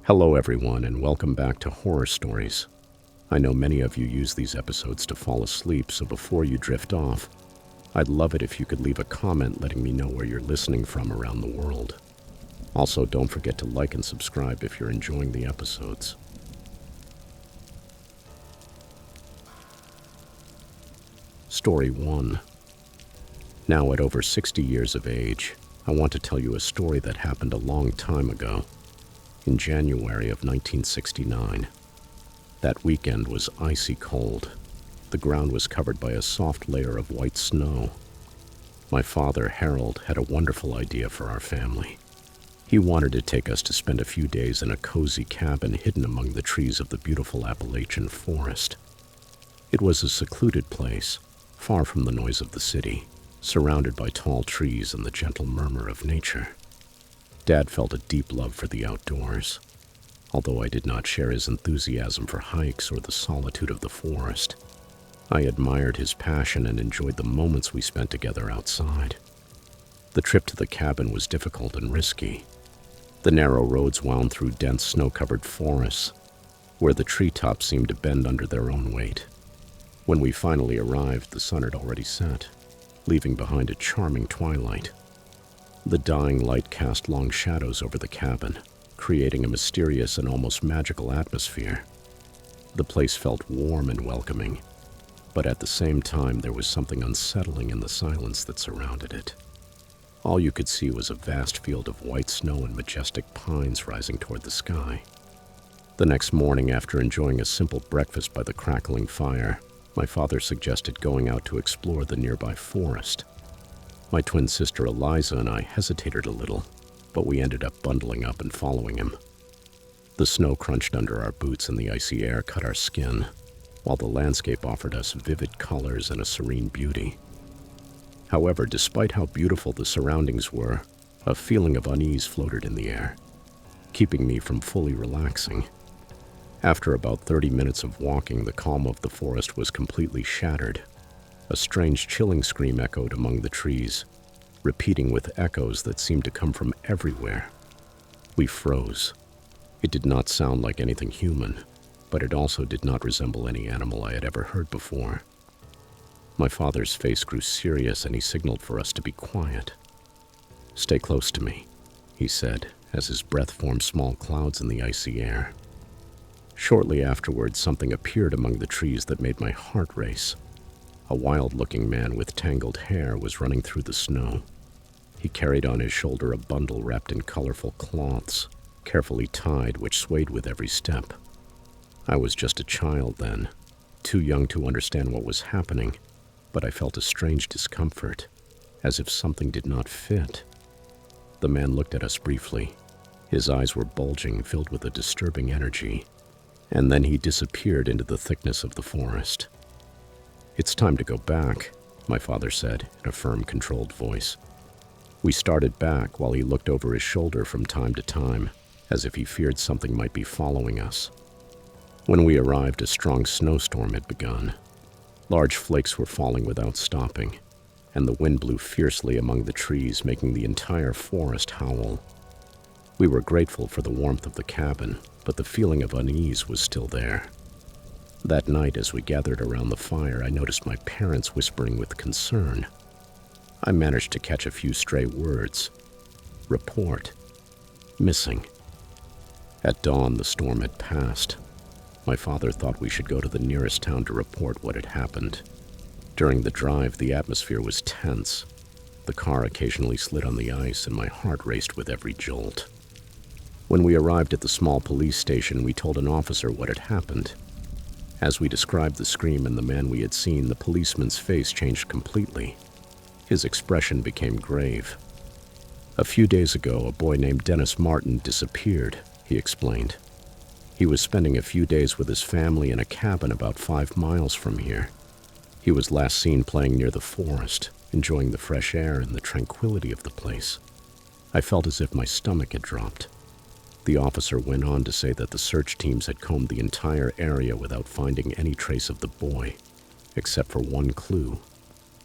Hello, everyone, and welcome back to Horror Stories. I know many of you use these episodes to fall asleep, so before you drift off, I'd love it if you could leave a comment letting me know where you're listening from around the world. Also, don't forget to like and subscribe if you're enjoying the episodes. Story 1. Now at over 60 years of age, I want to tell you a story that happened a long time ago, in January of 1969. That weekend was icy cold. The ground was covered by a soft layer of white snow. My father, Harold, had a wonderful idea for our family. He wanted to take us to spend a few days in a cozy cabin hidden among the trees of the beautiful Appalachian forest. It was a secluded place, far from the noise of the city, surrounded by tall trees and the gentle murmur of nature. Dad felt a deep love for the outdoors. Although I did not share his enthusiasm for hikes or the solitude of the forest, I admired his passion and enjoyed the moments we spent together outside. The trip to the cabin was difficult and risky. The narrow roads wound through dense snow-covered forests, where the treetops seemed to bend under their own weight. When we finally arrived, the sun had already set, leaving behind a charming twilight. The dying light cast long shadows over the cabin, creating a mysterious and almost magical atmosphere. The place felt warm and welcoming, but at the same time there was something unsettling in the silence that surrounded it. All you could see was a vast field of white snow and majestic pines rising toward the sky. The next morning, after enjoying a simple breakfast by the crackling fire, my father suggested going out to explore the nearby forest. My twin sister Eliza and I hesitated a little, but we ended up bundling up and following him. The snow crunched under our boots and the icy air cut our skin, while the landscape offered us vivid colors and a serene beauty. However, despite how beautiful the surroundings were, a feeling of unease floated in the air, keeping me from fully relaxing. After about 30 minutes of walking, the calm of the forest was completely shattered. A strange chilling scream echoed among the trees, repeating with echoes that seemed to come from everywhere. We froze. It did not sound like anything human, but it also did not resemble any animal I had ever heard before. My father's face grew serious and he signaled for us to be quiet. "Stay close to me," he said, as his breath formed small clouds in the icy air. Shortly afterwards, something appeared among the trees that made my heart race. A wild-looking man with tangled hair was running through the snow. He carried on his shoulder a bundle wrapped in colorful cloths, carefully tied, which swayed with every step. I was just a child then, too young to understand what was happening, but I felt a strange discomfort, as if something did not fit. The man looked at us briefly. His eyes were bulging, filled with a disturbing energy, and then he disappeared into the thickness of the forest. "It's time to go back," my father said in a firm, controlled voice. We started back while he looked over his shoulder from time to time, as if he feared something might be following us. When we arrived, a strong snowstorm had begun. Large flakes were falling without stopping, and the wind blew fiercely among the trees, making the entire forest howl. We were grateful for the warmth of the cabin, but the feeling of unease was still there. That night, as we gathered around the fire, I noticed my parents whispering with concern. I managed to catch a few stray words. Report. Missing. At dawn, the storm had passed. My father thought we should go to the nearest town to report what had happened. During the drive, the atmosphere was tense. The car occasionally slid on the ice, and my heart raced with every jolt. When we arrived at the small police station, we told an officer what had happened. As we described the scream and the man we had seen, the policeman's face changed completely. His expression became grave. "A few days ago, a boy named Dennis Martin disappeared," he explained. "He was spending a few days with his family in a cabin about 5 miles from here. He was last seen playing near the forest, enjoying the fresh air and the tranquility of the place." I felt as if my stomach had dropped. The officer went on to say that the search teams had combed the entire area without finding any trace of the boy, except for one clue,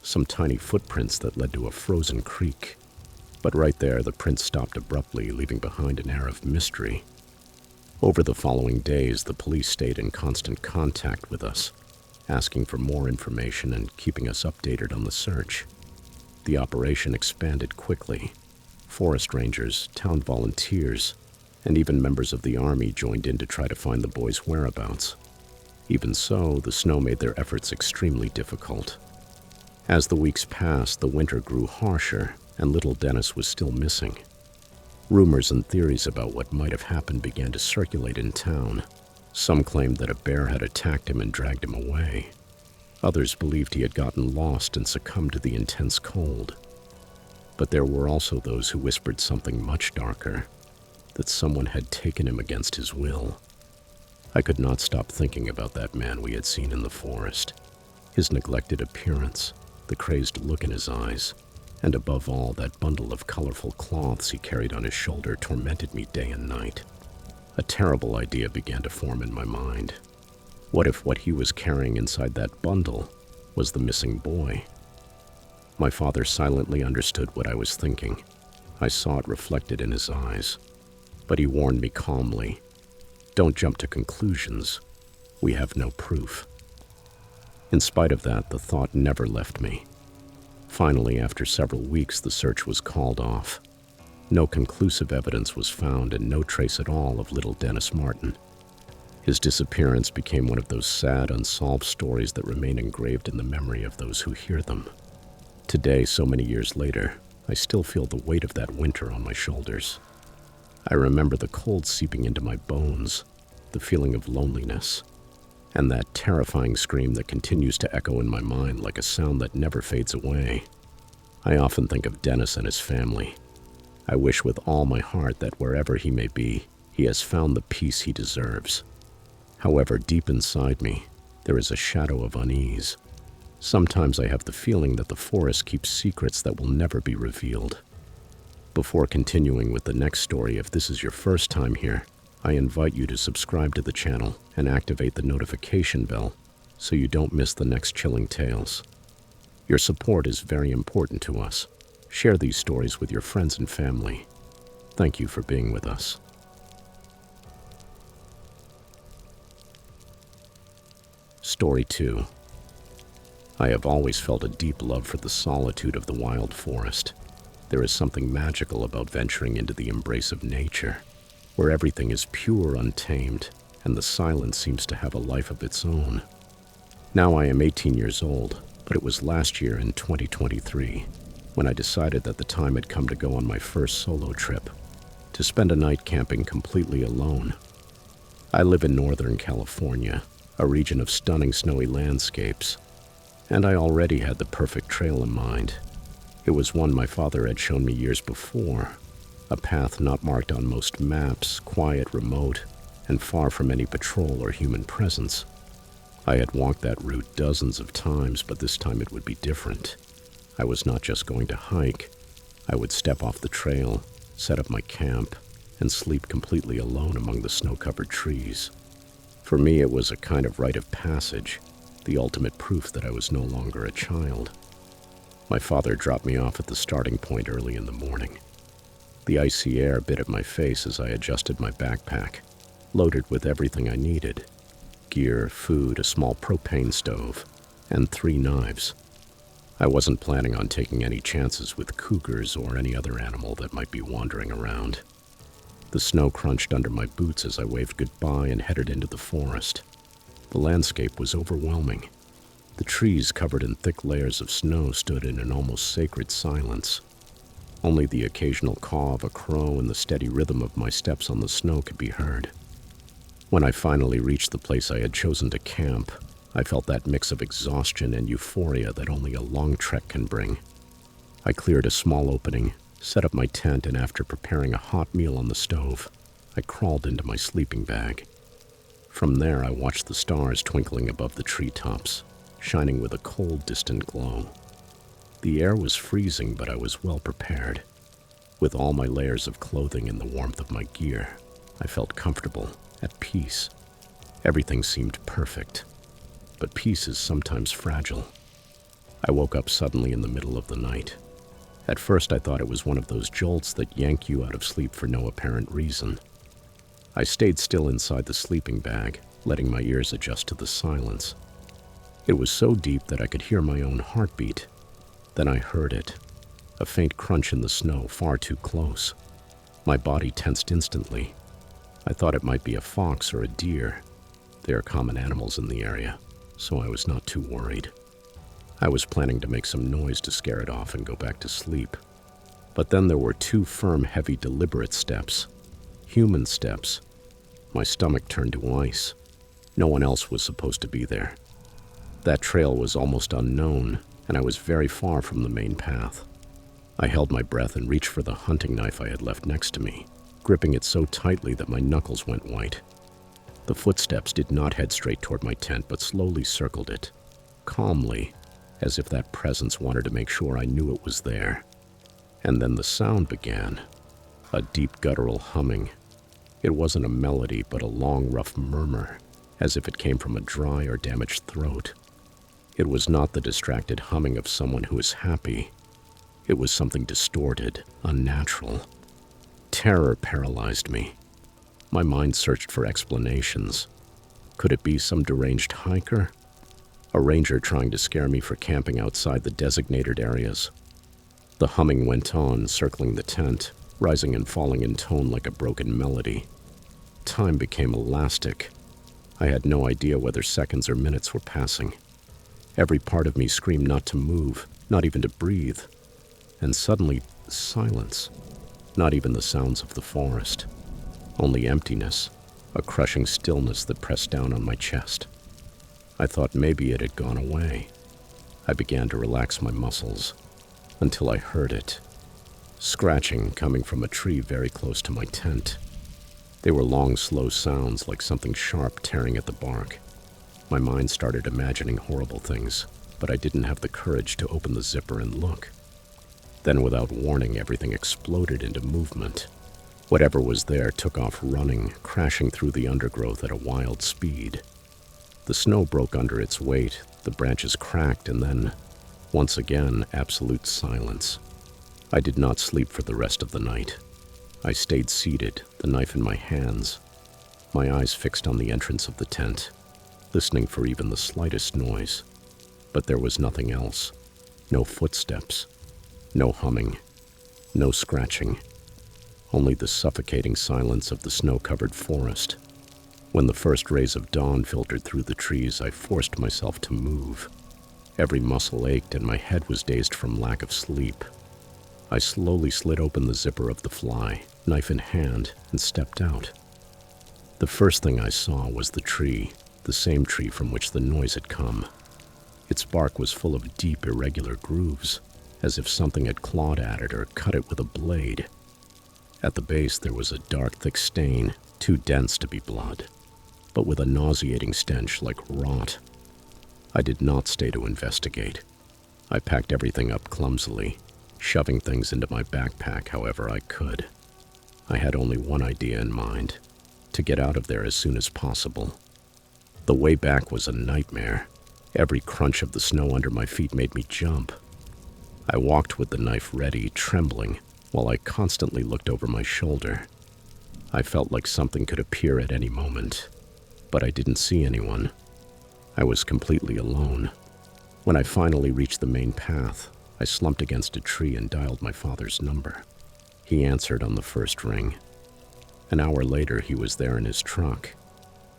some tiny footprints that led to a frozen creek. But right there, the prints stopped abruptly, leaving behind an air of mystery. Over the following days, the police stayed in constant contact with us, asking for more information and keeping us updated on the search. The operation expanded quickly. Forest rangers, town volunteers, and even members of the army joined in to try to find the boys' whereabouts. Even so, the snow made their efforts extremely difficult. As the weeks passed, the winter grew harsher, and little Dennis was still missing. Rumors and theories about what might have happened began to circulate in town. Some claimed that a bear had attacked him and dragged him away. Others believed he had gotten lost and succumbed to the intense cold. But there were also those who whispered something much darker, that someone had taken him against his will. I could not stop thinking about that man we had seen in the forest. His neglected appearance, the crazed look in his eyes, and above all, that bundle of colorful cloths he carried on his shoulder tormented me day and night. A terrible idea began to form in my mind. What if what he was carrying inside that bundle was the missing boy? My father silently understood what I was thinking. I saw it reflected in his eyes. But he warned me calmly, "Don't jump to conclusions. We have no proof." In spite of that, the thought never left me. Finally, after several weeks, the search was called off. No conclusive evidence was found and no trace at all of little Dennis Martin. His disappearance became one of those sad, unsolved stories that remain engraved in the memory of those who hear them. Today, so many years later, I still feel the weight of that winter on my shoulders. I remember the cold seeping into my bones, the feeling of loneliness, and that terrifying scream that continues to echo in my mind like a sound that never fades away. I often think of Dennis and his family. I wish with all my heart that wherever he may be, he has found the peace he deserves. However, deep inside me, there is a shadow of unease. Sometimes I have the feeling that the forest keeps secrets that will never be revealed. Before continuing with the next story, if this is your first time here, I invite you to subscribe to the channel and activate the notification bell so you don't miss the next chilling tales. Your support is very important to us. Share these stories with your friends and family. Thank you for being with us. Story 2. I have always felt a deep love for the solitude of the wild forest. There is something magical about venturing into the embrace of nature, where everything is pure, untamed, and the silence seems to have a life of its own. Now I am 18 years old, but it was last year in 2023 when I decided that the time had come to go on my first solo trip, to spend a night camping completely alone. I live in Northern California, a region of stunning snowy landscapes, and I already had the perfect trail in mind. It was one my father had shown me years before, a path not marked on most maps, quiet, remote, and far from any patrol or human presence. I had walked that route dozens of times, but this time it would be different. I was not just going to hike. I would step off the trail, set up my camp, and sleep completely alone among the snow-covered trees. For me, it was a kind of rite of passage, the ultimate proof that I was no longer a child. My father dropped me off at the starting point early in the morning. The icy air bit at my face as I adjusted my backpack, loaded with everything I needed: gear, food, a small propane stove, and 3 knives. I wasn't planning on taking any chances with cougars or any other animal that might be wandering around. The snow crunched under my boots as I waved goodbye and headed into the forest. The landscape was overwhelming. The trees, covered in thick layers of snow, stood in an almost sacred silence. Only the occasional caw of a crow and the steady rhythm of my steps on the snow could be heard. When I finally reached the place I had chosen to camp, I felt that mix of exhaustion and euphoria that only a long trek can bring. I cleared a small opening, set up my tent, and after preparing a hot meal on the stove, I crawled into my sleeping bag. From there, I watched the stars twinkling above the treetops, shining with a cold, distant glow. The air was freezing, but I was well prepared. With all my layers of clothing and the warmth of my gear, I felt comfortable, at peace. Everything seemed perfect. But peace is sometimes fragile. I woke up suddenly in the middle of the night. At first I thought it was one of those jolts that yank you out of sleep for no apparent reason. I stayed still inside the sleeping bag, letting my ears adjust to the silence. It was so deep that I could hear my own heartbeat. Then I heard it, a faint crunch in the snow far too close. My body tensed instantly. I thought it might be a fox or a deer. They are common animals in the area, so I was not too worried. I was planning to make some noise to scare it off and go back to sleep. But then there were two firm, heavy, deliberate steps. Human steps. My stomach turned to ice. No one else was supposed to be there. That trail was almost unknown, and I was very far from the main path. I held my breath and reached for the hunting knife I had left next to me, gripping it so tightly that my knuckles went white. The footsteps did not head straight toward my tent, but slowly circled it, calmly, as if that presence wanted to make sure I knew it was there. And then the sound began, a deep guttural humming. It wasn't a melody, but a long, rough murmur, as if it came from a dry or damaged throat. It was not the distracted humming of someone who is happy. It was something distorted, unnatural. Terror paralyzed me. My mind searched for explanations. Could it be some deranged hiker? A ranger trying to scare me for camping outside the designated areas? The humming went on, circling the tent, rising and falling in tone like a broken melody. Time became elastic. I had no idea whether seconds or minutes were passing. Every part of me screamed not to move, not even to breathe. And suddenly, silence. Not even the sounds of the forest. Only emptiness, a crushing stillness that pressed down on my chest. I thought maybe it had gone away. I began to relax my muscles, until I heard it. Scratching coming from a tree very close to my tent. They were long, slow sounds like something sharp tearing at the bark. My mind started imagining horrible things, but I didn't have the courage to open the zipper and look. Then, without warning, everything exploded into movement. Whatever was there took off running, crashing through the undergrowth at a wild speed. The snow broke under its weight, the branches cracked, and then, once again, absolute silence. I did not sleep for the rest of the night. I stayed seated, the knife in my hands, my eyes fixed on the entrance of the tent, listening for even the slightest noise. But there was nothing else. No footsteps. No humming. No scratching. Only the suffocating silence of the snow-covered forest. When the first rays of dawn filtered through the trees, I forced myself to move. Every muscle ached and my head was dazed from lack of sleep. I slowly slid open the zipper of the fly, knife in hand, and stepped out. The first thing I saw was the tree, the same tree from which the noise had come. Its bark was full of deep, irregular grooves, as if something had clawed at it or cut it with a blade. At the base there was a dark, thick stain, too dense to be blood, but with a nauseating stench like rot. I did not stay to investigate. I packed everything up clumsily, shoving things into my backpack however I could. I had only one idea in mind: to get out of there as soon as possible. The way back was a nightmare. Every crunch of the snow under my feet made me jump. I walked with the knife ready, trembling, while I constantly looked over my shoulder. I felt like something could appear at any moment, but I didn't see anyone. I was completely alone. When I finally reached the main path, I slumped against a tree and dialed my father's number. He answered on the first ring. An hour later, he was there in his truck.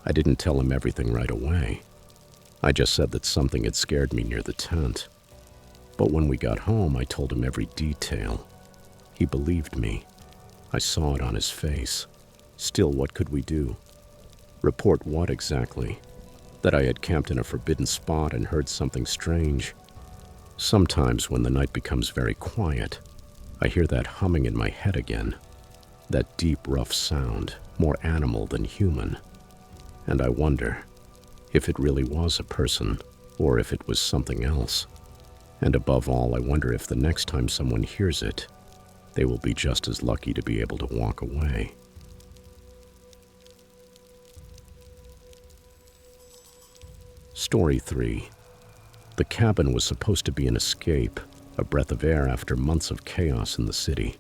I didn't tell him everything right away. I just said that something had scared me near the tent. But when we got home, I told him every detail. He believed me. I saw it on his face. Still, what could we do? Report what exactly? That I had camped in a forbidden spot and heard something strange. Sometimes when the night becomes very quiet, I hear that humming in my head again. That deep, rough sound, more animal than human. And I wonder if it really was a person or if it was something else. And above all, I wonder if the next time someone hears it, they will be just as lucky to be able to walk away. Story 3. The cabin was supposed to be an escape, a breath of air after months of chaos in the city.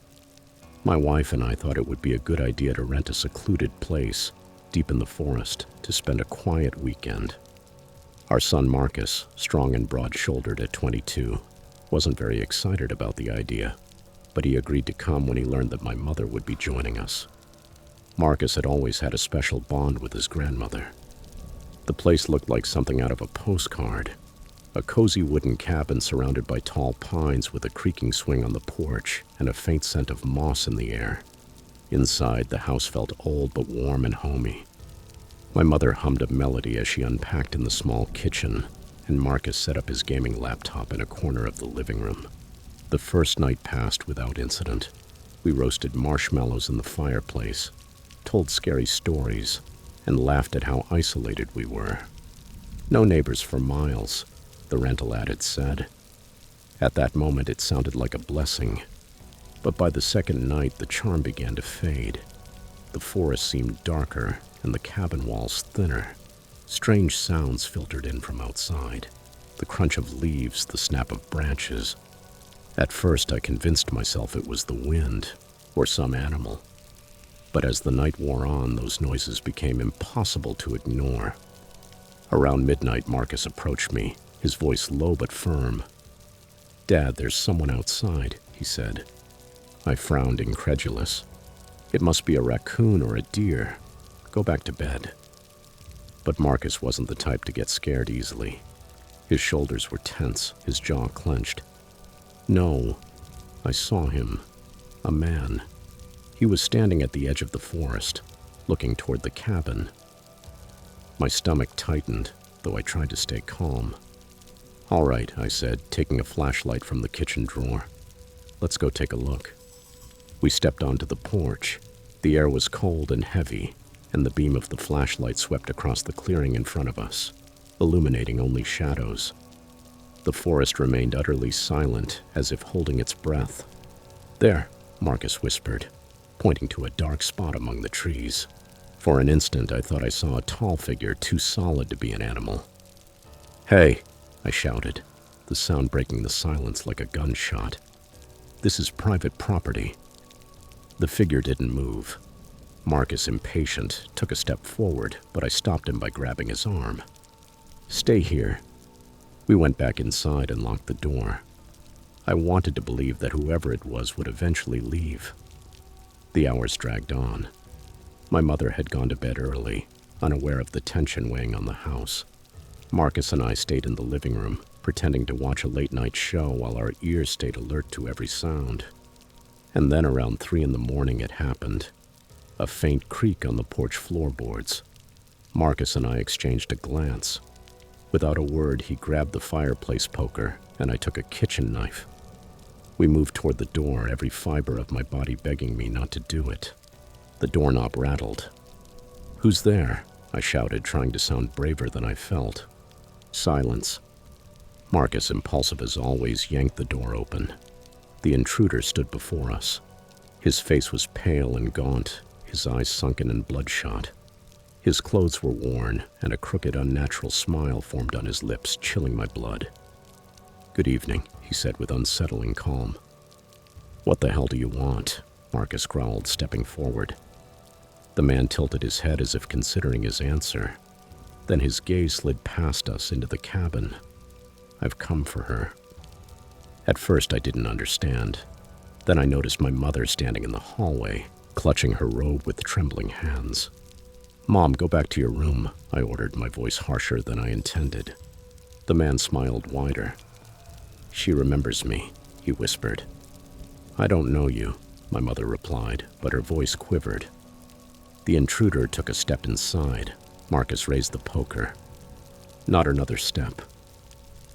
My wife and I thought it would be a good idea to rent a secluded place deep in the forest to spend a quiet weekend. Our son Marcus, strong and broad-shouldered at 22, wasn't very excited about the idea, but he agreed to come when he learned that my mother would be joining us. Marcus had always had a special bond with his grandmother. The place looked like something out of a postcard. A cozy wooden cabin surrounded by tall pines with a creaking swing on the porch and a faint scent of moss in the air. Inside, the house felt old but warm and homey. My mother hummed a melody as she unpacked in the small kitchen, and Marcus set up his gaming laptop in a corner of the living room. The first night passed without incident. We roasted marshmallows in the fireplace, told scary stories, and laughed at how isolated we were. No neighbors for miles, the rental ad had said. At that moment, it sounded like a blessing. But by the second night, the charm began to fade. The forest seemed darker and the cabin walls thinner. Strange sounds filtered in from outside. The crunch of leaves, the snap of branches. At first, I convinced myself it was the wind or some animal. But as the night wore on, those noises became impossible to ignore. Around midnight, Marcus approached me, his voice low but firm. "Dad, there's someone outside," he said. I frowned, incredulous. "It must be a raccoon or a deer. Go back to bed." But Marcus wasn't the type to get scared easily. His shoulders were tense, his jaw clenched. "No, I saw him. A man. He was standing at the edge of the forest, looking toward the cabin." My stomach tightened, though I tried to stay calm. "All right," I said, taking a flashlight from the kitchen drawer. "Let's go take a look." We stepped onto the porch. The air was cold and heavy, and the beam of the flashlight swept across the clearing in front of us, illuminating only shadows. The forest remained utterly silent, as if holding its breath. "There," Marcus whispered, pointing to a dark spot among the trees. For an instant, I thought I saw a tall figure too solid to be an animal. "Hey!" I shouted, the sound breaking the silence like a gunshot. "This is private property." The figure didn't move. Marcus, impatient, took a step forward, but I stopped him by grabbing his arm. "Stay here." We went back inside and locked the door. I wanted to believe that whoever it was would eventually leave. The hours dragged on. My mother had gone to bed early, unaware of the tension weighing on the house. Marcus and I stayed in the living room, pretending to watch a late-night show while our ears stayed alert to every sound. And then around 3 in the morning it happened. A faint creak on the porch floorboards. Marcus and I exchanged a glance. Without a word, he grabbed the fireplace poker, and I took a kitchen knife. We moved toward the door, every fiber of my body begging me not to do it. The doorknob rattled. "Who's there?" I shouted, trying to sound braver than I felt. Silence. Marcus, impulsive as always, yanked the door open. The intruder stood before us. His face was pale and gaunt, his eyes sunken and bloodshot. His clothes were worn, and a crooked, unnatural smile formed on his lips, chilling my blood. "Good evening," he said with unsettling calm. "What the hell do you want?" Marcus growled, stepping forward. The man tilted his head as if considering his answer. Then his gaze slid past us into the cabin. "I've come for her." At first, I didn't understand. Then I noticed my mother standing in the hallway, clutching her robe with trembling hands. "Mom, go back to your room," I ordered, my voice harsher than I intended. The man smiled wider. "She remembers me," he whispered. "I don't know you," my mother replied, but her voice quivered. The intruder took a step inside. Marcus raised the poker. Not another step.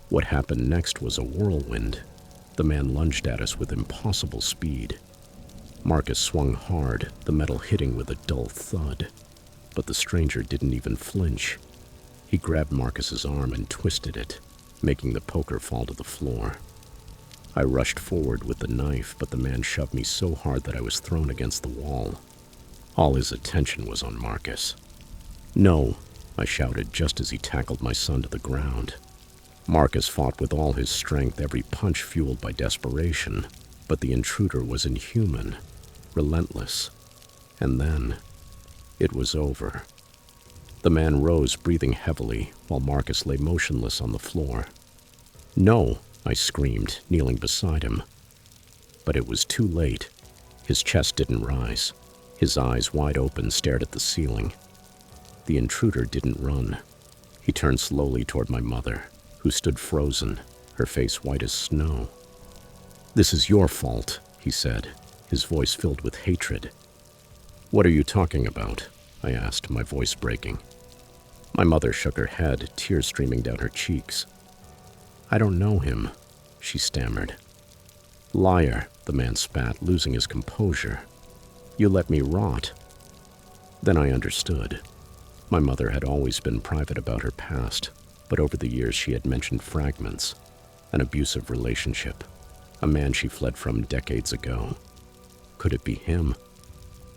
What happened next was a whirlwind. The man lunged at us with impossible speed. Marcus swung hard, the metal hitting with a dull thud. But the stranger didn't even flinch. He grabbed Marcus's arm and twisted it, making the poker fall to the floor. I rushed forward with the knife, but the man shoved me so hard that I was thrown against the wall. All his attention was on Marcus. "No," I shouted just as he tackled my son to the ground. Marcus fought with all his strength, every punch fueled by desperation, but the intruder was inhuman, relentless. And then, it was over. The man rose, breathing heavily, while Marcus lay motionless on the floor. "No!" I screamed, kneeling beside him. But it was too late. His chest didn't rise. His eyes, wide open, stared at the ceiling. The intruder didn't run. He turned slowly toward my mother, who stood frozen, her face white as snow. "This is your fault," he said, his voice filled with hatred. "What are you talking about?" I asked, my voice breaking. My mother shook her head, tears streaming down her cheeks. "I don't know him," she stammered. "Liar," the man spat, losing his composure. "You let me rot." Then I understood. My mother had always been private about her past, but over the years she had mentioned fragments, an abusive relationship, a man she fled from decades ago. Could it be him?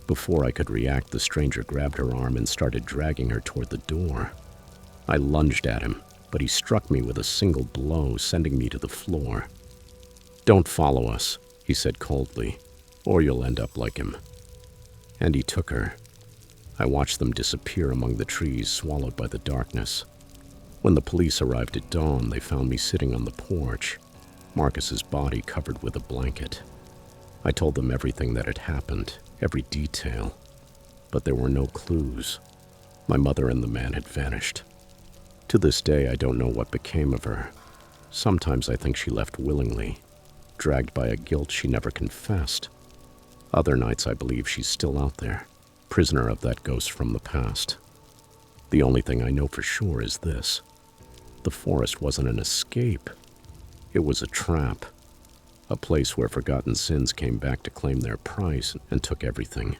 Before I could react, the stranger grabbed her arm and started dragging her toward the door. I lunged at him, but he struck me with a single blow, sending me to the floor. "Don't follow us," he said coldly, "or you'll end up like him." And he took her. I watched them disappear among the trees, swallowed by the darkness. When the police arrived at dawn, they found me sitting on the porch, Marcus's body covered with a blanket. I told them everything that had happened, every detail, but there were no clues. My mother and the man had vanished. To this day, I don't know what became of her. Sometimes I think she left willingly, dragged by a guilt she never confessed. Other nights I believe she's still out there, prisoner of that ghost from the past. The only thing I know for sure is this: the forest wasn't an escape. It was a trap, a place where forgotten sins came back to claim their price and took everything.